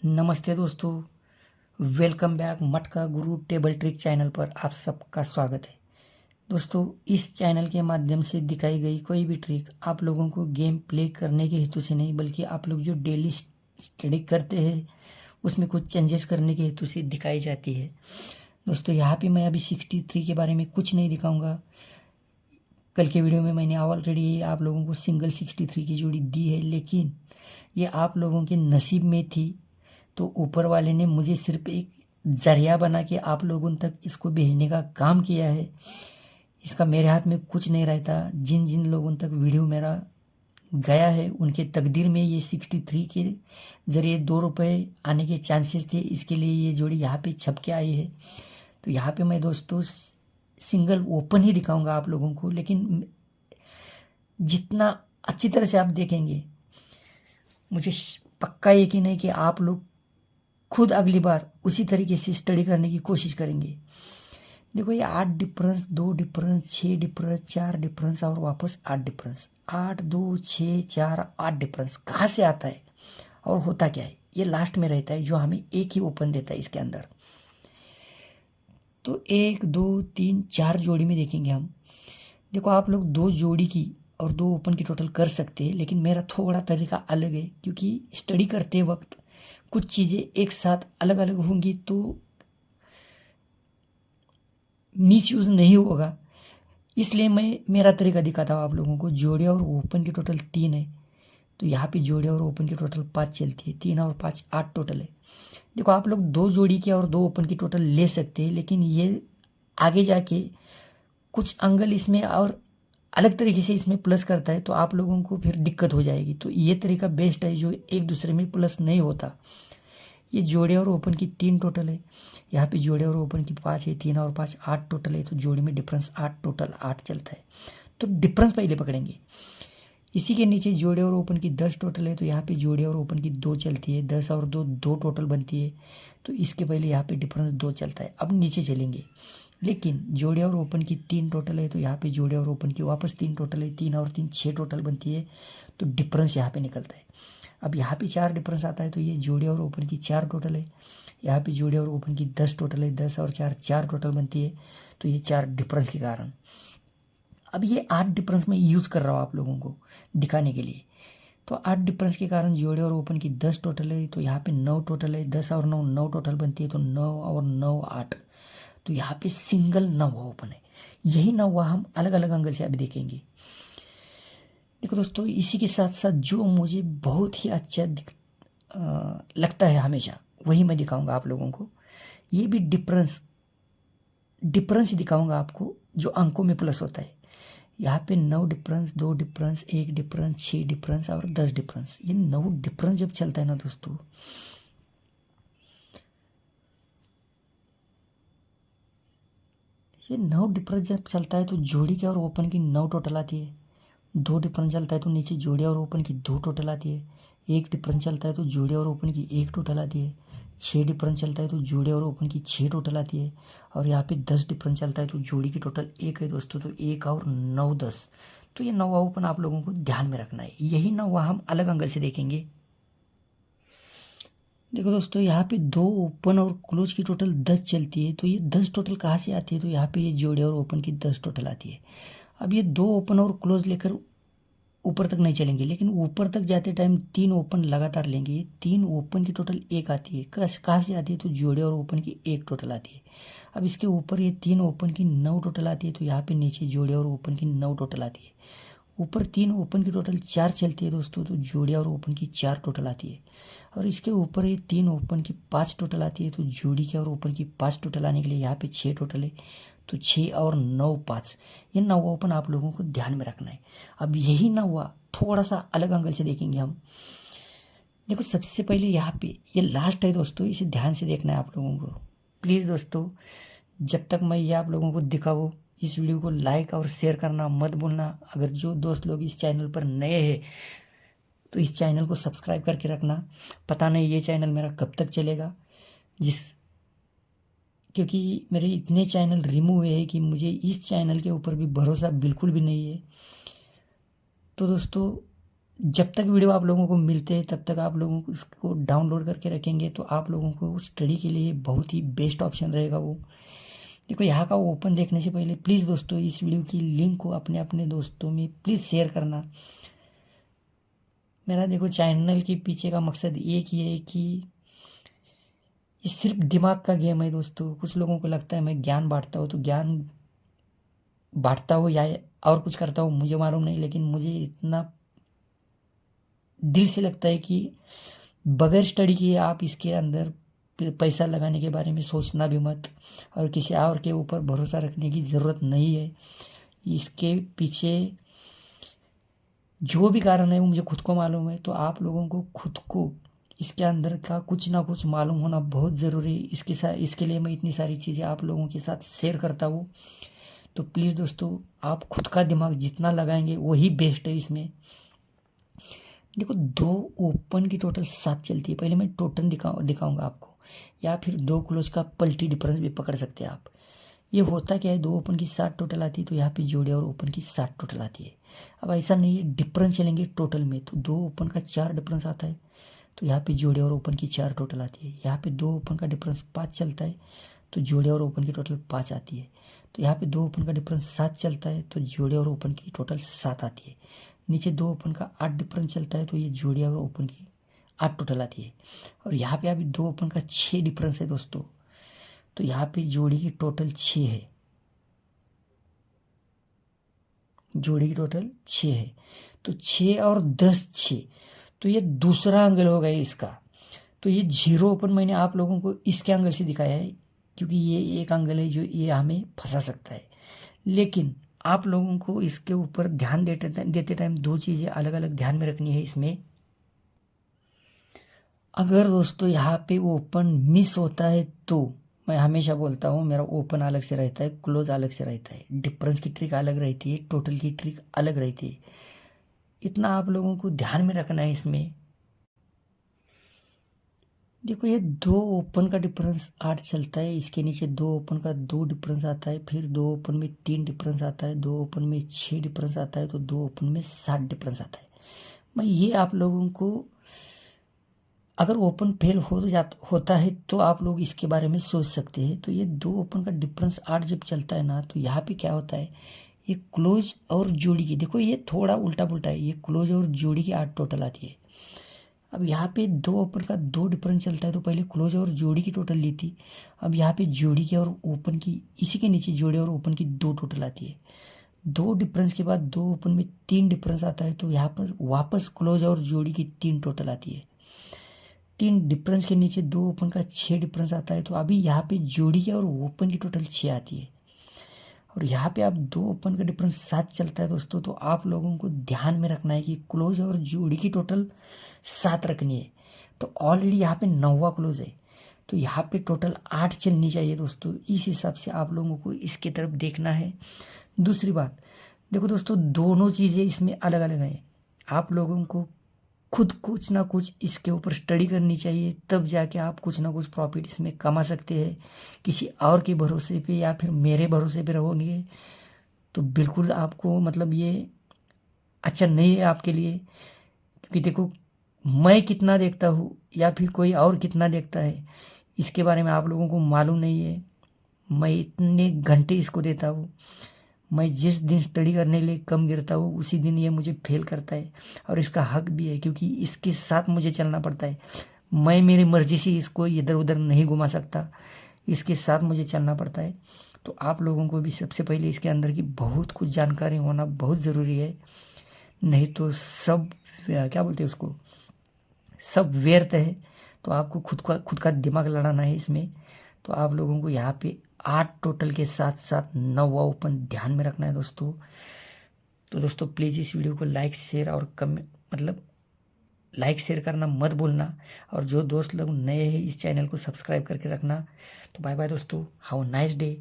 नमस्ते दोस्तों, welcome back मटका गुरु टेबल ट्रिक चैनल पर आप सबका स्वागत है। दोस्तों, इस चैनल के माध्यम से दिखाई गई कोई भी ट्रिक आप लोगों को गेम प्ले करने के हेतु से नहीं, बल्कि आप लोग जो डेली स्टडी करते हैं उसमें कुछ चेंजेस करने के हेतु से दिखाई जाती है। दोस्तों, यहाँ पे मैं अभी 63 के बारे में कुछ नहीं दिखाऊंगा। कल के वीडियो में मैंने ऑलरेडी आप लोगों को सिंगल 63 की जोड़ी दी है, लेकिन ये आप लोगों के नसीब में थी, तो ऊपर वाले ने मुझे सिर्फ एक जरिया बना के आप लोगों तक इसको भेजने का काम किया है। इसका मेरे हाथ में कुछ नहीं रहता। जिन जिन लोगों तक वीडियो मेरा गया है उनके तकदीर में ये 63 के ज़रिए 2 रुपये आने के चांसेस थे। इसके लिए ये जोड़ी यहाँ पे छप के आई है। तो यहाँ पे मैं दोस्तों सिंगल ओपन ही दिखाऊंगा आप लोगों को, लेकिन जितना अच्छी तरह से आप देखेंगे मुझे पक्का यकीन है कि आप लोग खुद अगली बार उसी तरीके से स्टडी करने की कोशिश करेंगे। देखो, ये 8 डिफरेंस, 2 डिफरेंस, 6 डिफरेंस, 4 डिफरेंस और वापस 8 डिफरेंस, 8 2 6 4 8 डिफरेंस कहाँ से आता है और होता क्या है? ये लास्ट में रहता है जो हमें एक ही ओपन देता है इसके अंदर। तो 1 2 3 4 जोड़ी में देखेंगे हम। देखो, आप लोग 2 जोड़ी की और 2 ओपन की टोटल कर सकते हैं, लेकिन मेरा थोड़ा तरीका अलग है, क्योंकि स्टडी करते वक्त कुछ चीज़ें एक साथ अलग अलग होंगी तो मिस यूज़ नहीं होगा। इसलिए मैं मेरा तरीका दिखाता हूँ आप लोगों को। जोड़े और ओपन की टोटल 3 है, तो यहाँ पे जोड़े और ओपन की टोटल 5 चलती है। 3 और 5 8 टोटल है। देखो, आप लोग 2 जोड़ी की और 2 ओपन की टोटल ले सकते हैं, लेकिन ये आगे जाके कुछ एंगल इसमें और अलग तरीके से इसमें प्लस करता है, तो आप लोगों को फिर दिक्कत हो जाएगी। तो ये तरीका बेस्ट है जो एक दूसरे में प्लस नहीं होता। ये जोड़े और ओपन की 3 टोटल है, यहाँ पे जोड़े और ओपन की 5 है। 3 और 5 8 टोटल है, तो जोड़ी में डिफरेंस 8 टोटल 8 चलता है। तो डिफरेंस पहले पकड़ेंगे। इसी के नीचे जोड़े और ओपन की 10 टोटल है, तो यहाँ पे जोड़े और ओपन की 2 चलती है। 10 और 2 2 टोटल बनती है, तो इसके पहले यहाँ पे डिफरेंस 2 चलता है। अब नीचे चलेंगे, लेकिन जोड़े और ओपन की 3 टोटल है, तो यहाँ पे जोड़े और ओपन की वापस 3 टोटल है। 3 और 3 6 टोटल बनती है, तो डिफरेंस यहाँ पे निकलता है। अब यहाँ पे 4 डिफरेंस आता है, तो ये जोड़े और ओपन की 4 टोटल है। यहाँ पे जोड़े और ओपन की 10 टोटल है। 10 और 4 4 टोटल बनती है, तो ये 4 डिफरेंस के कारण। अब ये 8 डिफरेंस में यूज़ कर रहा हूँ आप लोगों को दिखाने के लिए। तो 8 डिफरेंस के कारण जोड़े और ओपन की 10 टोटल है, तो यहाँ पे 9 टोटल है। 10 और 9 9 टोटल बनती है, तो 9 और 9 8, तो यहाँ पे सिंगल 9 ओपन है। यही 9 हम अलग अलग एंगल से अभी देखेंगे। देखो दोस्तों, इसी के साथ साथ जो मुझे बहुत ही अच्छा लगता है हमेशा, वही मैं दिखाऊंगा आप लोगों को। ये भी डिफरेंस डिफरेंस ही दिखाऊंगा आपको जो अंकों में प्लस होता है। यहाँ पे 9 डिफरेंस, 2 डिफरेंस, 1 डिफरेंस, 6 डिफरेंस और 10 डिफरेंस। ये 9 डिफरेंस जब चलता है ना दोस्तों, ये 9 डिफरेंस जब चलता है तो जोड़ी के और ओपन की 9 टोटल आती है। 2 डिफरेंस चलता है तो नीचे जोड़े और ओपन की 2 टोटल आती है। 1 डिफरेंस चलता है तो जोड़े और ओपन की 1 टोटल आती है। 6 डिफरेंस चलता है तो जोड़े और ओपन की 6 टोटल आती है। और यहाँ पे 10 डिफरेंस चलता है तो जोड़ी की टोटल 1 है दोस्तों, तो 1 और 9 10। तो ये 9वां ओपन आप लोगों को ध्यान में रखना है। यही 9वां हम अलग एंगल से देखेंगे। देखो दोस्तों, यहाँ पे 2 ओपन और क्लोज की टोटल 10 चलती है, तो ये 10 टोटल कहाँ से आती है? तो यहाँ पे ये जोड़े और ओपन की 10 टोटल आती है। अब ये 2 ओपन और क्लोज लेकर ऊपर तक नहीं चलेंगे, लेकिन ऊपर तक जाते टाइम 3 ओपन लगातार लेंगे। 3 ओपन की टोटल 1 आती है। कहाँ से आती है? तो जोड़े और ओपन की 1 टोटल आती है। अब इसके ऊपर ये 3 ओपन की 9 टोटल आती है, तो यहाँ पे नीचे जोड़े और ओपन की 9 टोटल आती है। ऊपर 3 ओपन की टोटल 4 चलती है दोस्तों, तो जोड़े और ओपन की 4 टोटल आती है। और इसके ऊपर ये 3 ओपन की 5 टोटल आती है, तो जोड़ी के और ओपन की 5 टोटल आने के लिए यहाँ पे 6 टोटल है, तो 6 और 9 5। ये 9 ओपन आप लोगों को ध्यान में रखना है। अब यही 9 थोड़ा सा अलग एंगल से देखेंगे हम। देखो, सबसे पहले यहाँ पे ये लास्ट है दोस्तों, इसे ध्यान से देखना है आप लोगों को। प्लीज़ दोस्तों, जब तक मैं ये आप लोगों को दिखाऊँ, इस वीडियो को लाइक और शेयर करना मत भूलना। अगर जो दोस्त लोग इस चैनल पर नए हैं तो इस चैनल को सब्सक्राइब करके रखना। पता नहीं ये चैनल मेरा कब तक चलेगा, क्योंकि मेरे इतने चैनल रिमूव हुए हैं कि मुझे इस चैनल के ऊपर भी भरोसा बिल्कुल भी नहीं है। तो दोस्तों, जब तक वीडियो आप लोगों को मिलते हैं तब तक आप लोगों को इसको डाउनलोड करके रखेंगे तो आप लोगों को स्टडी के लिए बहुत ही बेस्ट ऑप्शन रहेगा वो। देखो यहाँ का ओपन देखने से पहले प्लीज़ दोस्तों इस वीडियो की लिंक को अपने अपने दोस्तों में प्लीज़ शेयर करना। मेरा देखो चैनल के पीछे का मकसद एक ही है कि ये सिर्फ दिमाग का गेम है दोस्तों। कुछ लोगों को लगता है मैं ज्ञान बांटता हूँ, तो ज्ञान बांटता हूँ या और कुछ करता हूँ मुझे मालूम नहीं, लेकिन मुझे इतना दिल से लगता है कि बगैर स्टडी किए आप इसके अंदर पैसा लगाने के बारे में सोचना भी मत, और किसी और के ऊपर भरोसा रखने की ज़रूरत नहीं है। इसके पीछे जो भी कारण है वो मुझे खुद को मालूम है, तो आप लोगों को खुद को इसके अंदर का कुछ ना कुछ मालूम होना बहुत ज़रूरी है। इसके लिए मैं इतनी सारी चीज़ें आप लोगों के साथ शेयर करता हूँ। तो प्लीज़ दोस्तों आप खुद का दिमाग जितना लगाएंगे वही बेस्ट है इसमें। देखो 2 ओपन की टोटल 7 चलती है। पहले मैं टोटल दिखाऊंगा आपको, या फिर 2 क्लोज का पलटी डिफरेंस भी पकड़ सकते हैं आप। ये होता क्या है, 2 ओपन की 7 टोटल आती है तो यहाँ पे जोड़े और ओपन की 7 टोटल आती है। अब ऐसा नहीं है, डिफरेंस चलेंगे टोटल में तो 2 ओपन का 4 डिफरेंस आता है तो यहाँ पे जोड़े और ओपन की 4 टोटल आती है। यहाँ पे 2 ओपन का डिफरेंस 5 चलता है तो जोड़े और ओपन की टोटल 5 आती है। तो यहाँ पे 2 ओपन का डिफरेंस 7 चलता है तो जोड़े और ओपन की टोटल 7 आती है। नीचे 2 ओपन का 8 डिफरेंस चलता है तो ये जोड़े और ओपन की 8 टोटल आती है। और यहाँ पे अभी 2 ओपन का 6 डिफरेंस है दोस्तों, तो यहाँ पे जोड़ी की टोटल 6 है। जोड़ी की टोटल 6 है तो 6 और 10 6, तो ये दूसरा एंगल हो गया इसका। तो ये 0 ओपन मैंने आप लोगों को इसके एंगल से दिखाया है क्योंकि ये एक एंगल है जो ये हमें फंसा सकता है। लेकिन आप लोगों को इसके ऊपर ध्यान देते टाइम 2 चीज़ें अलग अलग ध्यान में रखनी है इसमें। अगर दोस्तों यहाँ पे ओपन मिस होता है तो मैं हमेशा बोलता हूँ मेरा ओपन अलग से रहता है, क्लोज अलग से रहता है, डिफरेंस की ट्रिक अलग रहती है, टोटल की ट्रिक अलग रहती है। इतना आप लोगों को ध्यान में रखना है इसमें। देखो ये 2 ओपन का डिफरेंस 8 चलता है, इसके नीचे 2 ओपन का 2 डिफरेंस आता है, फिर 2 ओपन में 3 डिफरेंस आता है, 2 ओपन में 6 डिफरेंस आता है, तो 2 ओपन में 7 डिफरेंस आता है। मैं ये आप लोगों को अगर ओपन फेल होता है तो आप लोग इसके बारे में सोच सकते हैं। तो ये 2 ओपन का डिफरेंस 8 जब चलता है ना तो यहाँ पे क्या होता है, ये क्लोज और जोड़ी की, देखो ये थोड़ा उल्टा पुल्टा है, ये क्लोज और जोड़ी की 8 टोटल आती है। अब यहाँ पे 2 ओपन का 2 डिफरेंस चलता है तो पहले क्लोज और जोड़ी की टोटल ली थी, अब यहाँ पे जोड़ी की और ओपन की, इसी के नीचे जोड़ी और ओपन की 2 टोटल आती है। 2 डिफरेंस के बाद 2 ओपन में 3 डिफरेंस आता है तो यहाँ पर वापस क्लोज और जोड़ी की 3 टोटल आती है। 3 डिफरेंस के नीचे 2 ओपन का 6 डिफरेंस आता है तो अभी यहाँ पे जोड़ी की और ओपन की टोटल 6 आती है। और यहाँ पे आप 2 ओपन का डिफरेंस 7 चलता है दोस्तों, तो आप लोगों को ध्यान में रखना है कि क्लोज और जोड़ी की टोटल 7 रखनी है। तो ऑलरेडी यहाँ पे 9वां क्लोज है तो यहाँ पे टोटल 8 चलनी चाहिए दोस्तों। इस हिसाब से आप लोगों को इसकी तरफ देखना है। दूसरी बात देखो दोस्तों, दोनों चीज़ें इसमें अलग अलग हैं। आप लोगों को खुद कुछ ना कुछ इसके ऊपर स्टडी करनी चाहिए, तब जाके आप कुछ ना कुछ प्रॉफिट इसमें कमा सकते हैं। किसी और के भरोसे पे या फिर मेरे भरोसे पे रहोगे तो बिल्कुल आपको मतलब ये अच्छा नहीं है आपके लिए। क्योंकि देखो मैं कितना देखता हूँ या फिर कोई और कितना देखता है इसके बारे में आप लोगों को मालूम नहीं है। मैं इतने घंटे इसको देता हूँ, मैं जिस दिन स्टडी करने के लिए कम गिरता हूँ उसी दिन ये मुझे फेल करता है। और इसका हक भी है क्योंकि इसके साथ मुझे चलना पड़ता है। मैं मेरी मर्जी से इसको इधर उधर नहीं घुमा सकता, इसके साथ मुझे चलना पड़ता है। तो आप लोगों को भी सबसे पहले इसके अंदर की बहुत कुछ जानकारी होना बहुत ज़रूरी है, नहीं तो सब क्या बोलते हैं उसको, सब व्यर्थ है। तो आपको खुद का दिमाग लड़ाना है इसमें। तो आप लोगों को यहाँ पे 8 टोटल के साथ साथ 9वां ओपन ध्यान में रखना है दोस्तों। तो दोस्तों प्लीज़ इस वीडियो को लाइक शेयर और लाइक शेयर करना मत भूलना। और जो दोस्त लोग नए हैं इस चैनल को सब्सक्राइब करके रखना। तो बाय बाय दोस्तों, हैव अ नाइस डे।